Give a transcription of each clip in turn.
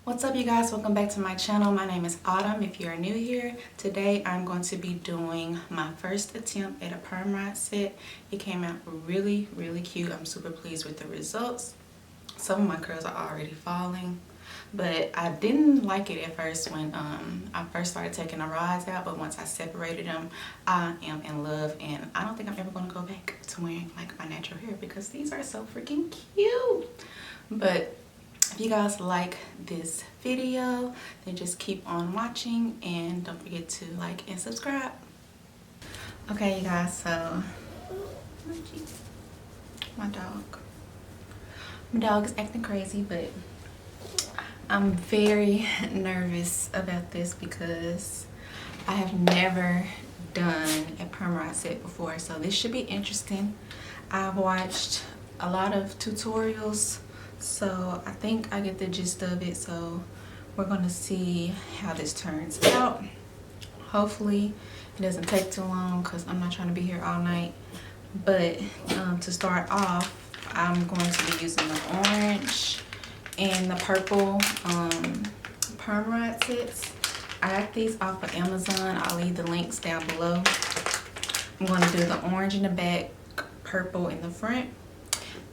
What's up, you guys? Welcome back to my channel. My name is Autumn. If you are new here, today I'm going to be doing my first attempt at a perm rod set. It came out really cute. I'm super pleased with the results. Some of my curls are already falling, but I didn't like it at first when I first started taking the rods out, but once I separated them, I am in love, and I don't think I'm ever going to go back to wearing like my natural hair because these are so freaking cute. But if you guys like this video, then just keep on watching and don't forget to like and subscribe. Okay, you guys, so my dog is acting crazy, but I'm very nervous about this because I have never done a perm rod set before, so this should be interesting. I've watched a lot of tutorials, so I think I get the gist of it. So we're gonna see how this turns out. Hopefully it doesn't take too long because I'm not trying to be here all night. But to start off, I'm going to be using the orange and the purple perm rod sets. I got these off of Amazon. I'll leave the links down below. I'm going to do the orange in the back, purple in the front.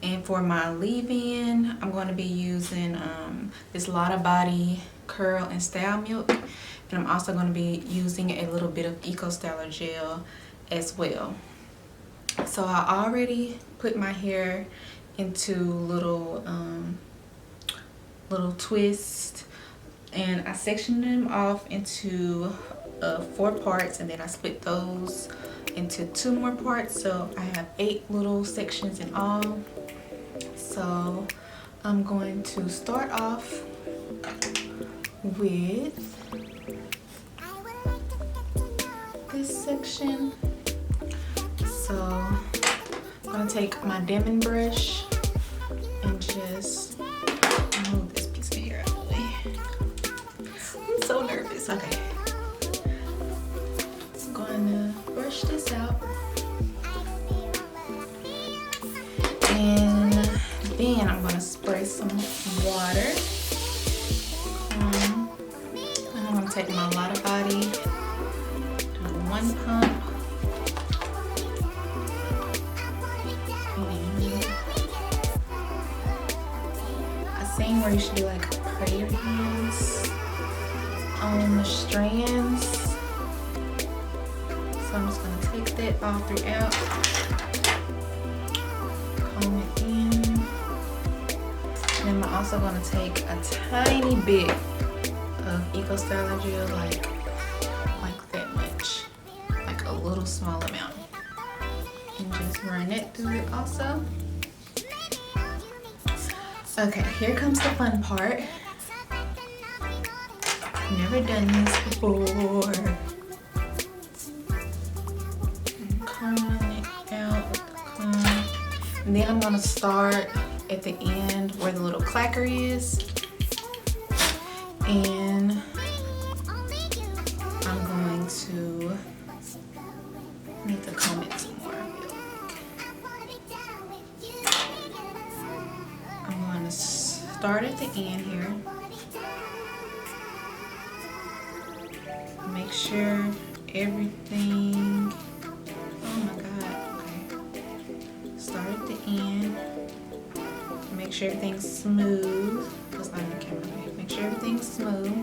And for my leave-in, I'm going to be using this Lotta Body Curl and Style Milk. And I'm also going to be using a little bit of Eco Styler Gel as well. So I already put my hair into little twists, and I sectioned them off into 4 parts, and then I split those into 2 more parts. So I have 8 little sections in all. So I'm going to start off with this section. So I'm going to take my Demon brush and just move this piece of hair out of the way. I'm so nervous. Okay. I'm going to brush this out. And then I'm going to spray some water. And I'm going to take my Lotta Body, do 1 pump. I've seen where you should do like prayer hands on the strands. So I'm just going to take that all throughout. Comb it in. And I'm also going to take a tiny bit of Eco Styler Gel, like that much, like a little small amount, and just run it through it also. Okay, here comes the fun part. Never done this before. Comb it out with the comb. And then I'm gonna start at the end where the little clacker is. And I'm going to need to comb it some more. I'm going to start at the end here. Make sure everything, oh my God, okay. Start at the end. Make sure everything's smooth. Just on the camera. Make sure everything's smooth.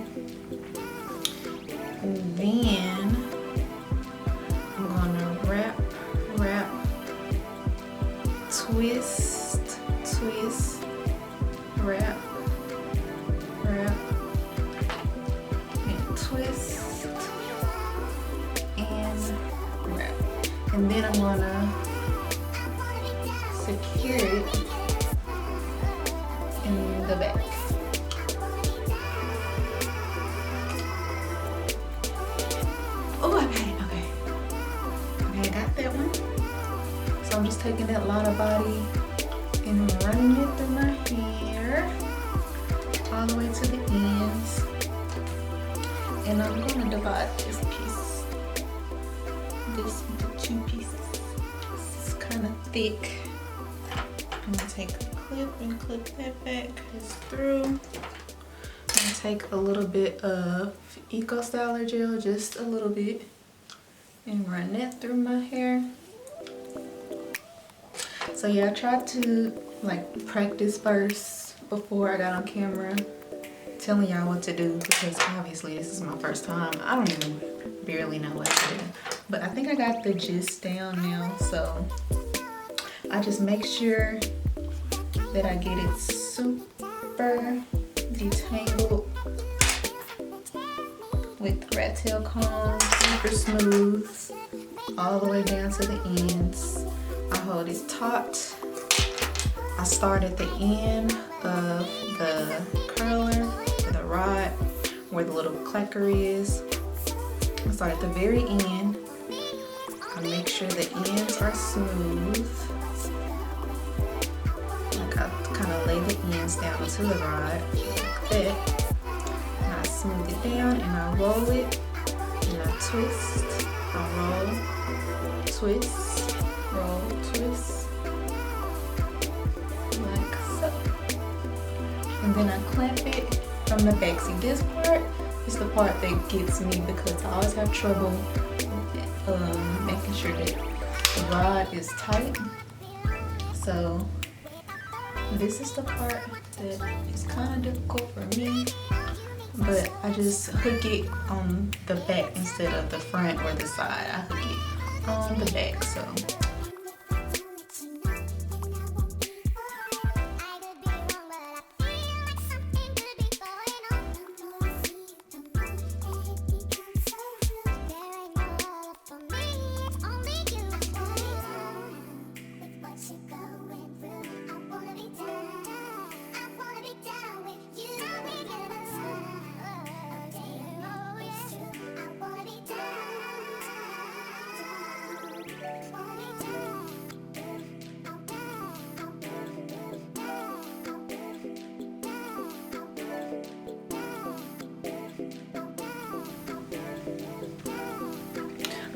And then I'm gonna wrap, twist, wrap, and twist, and wrap. And then I'm gonna secure it in the back. Oh, I got it. Okay, I got that one. So I'm just taking that Lotta Body and running it through my hair all the way to the ends. And I'm gonna divide this into 2 pieces. thick. I'm gonna take a clip and clip that back. It's through. I'm gonna take a little bit of Eco Styler gel, just a little bit, and run that through my hair. So yeah, I tried to like practice first before I got on camera telling y'all what to do, because obviously this is my first time. I don't even barely know what to do, but I think I got the gist down now. So I just make sure that I get it super detangled with rat tail comb, super smooth, all the way down to the ends. I hold it taut. I start at the end of the curler, or the rod, where the little clacker is. I start at the very end. I make sure the ends are smooth. Like I kind of lay the ends down onto the rod like that. And I smooth it down and I roll it and I twist. I roll, twist, roll, twist, like so. And then I clamp it from the back. See, this part is the part that gets me because I always have trouble making sure that the rod is tight. So this is the part that is kind of difficult for me, but I just hook it on the back instead of the front or the side. I hook it on the back. So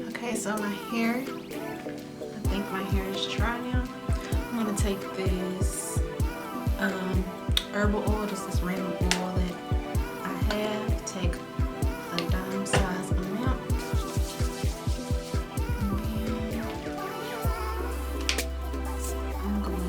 okay, so my hair, I think my hair is dry now. I'm gonna take this herbal oil, just this random oil that I have. Take a dime size amount. And then I'm going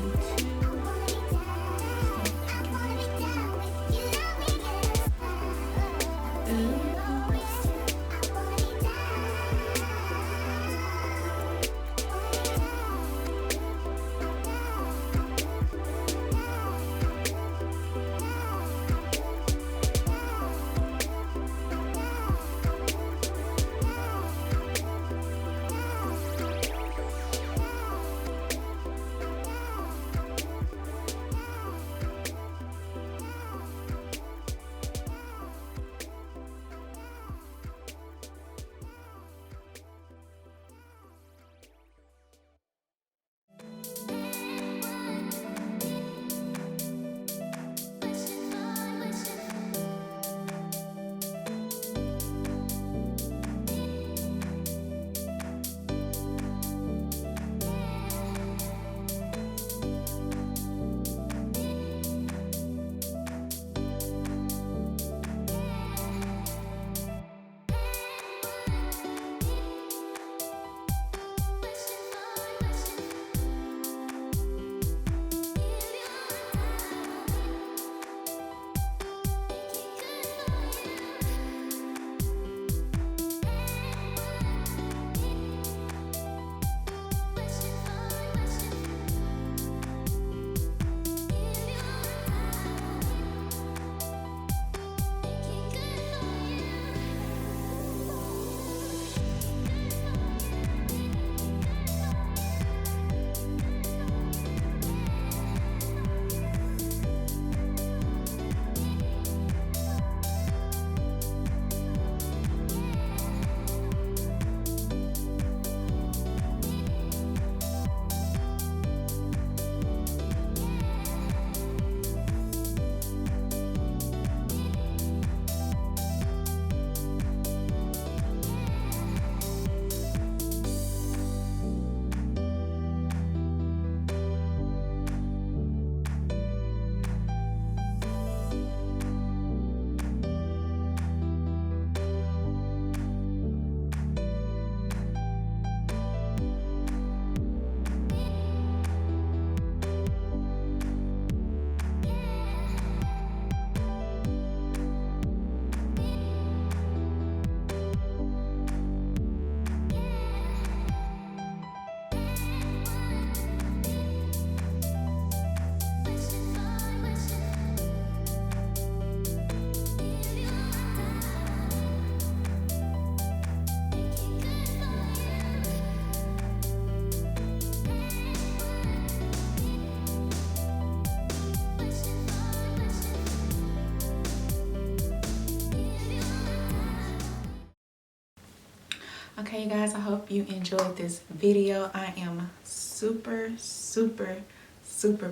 Okay guys, I hope you enjoyed this video. I am super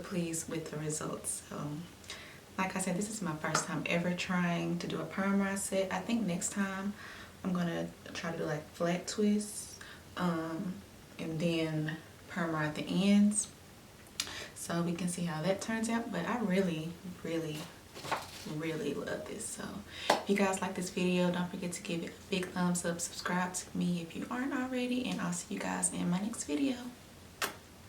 pleased with the results. So like I said, this is my first time ever trying to do a perm rod set. I think next time I'm gonna try to do like flat twists and then perm rod the ends, so we can see how that turns out. But I really love this. So if you guys like this video, don't forget to give it a big thumbs up, subscribe to me if you aren't already, and I'll see you guys in my next video.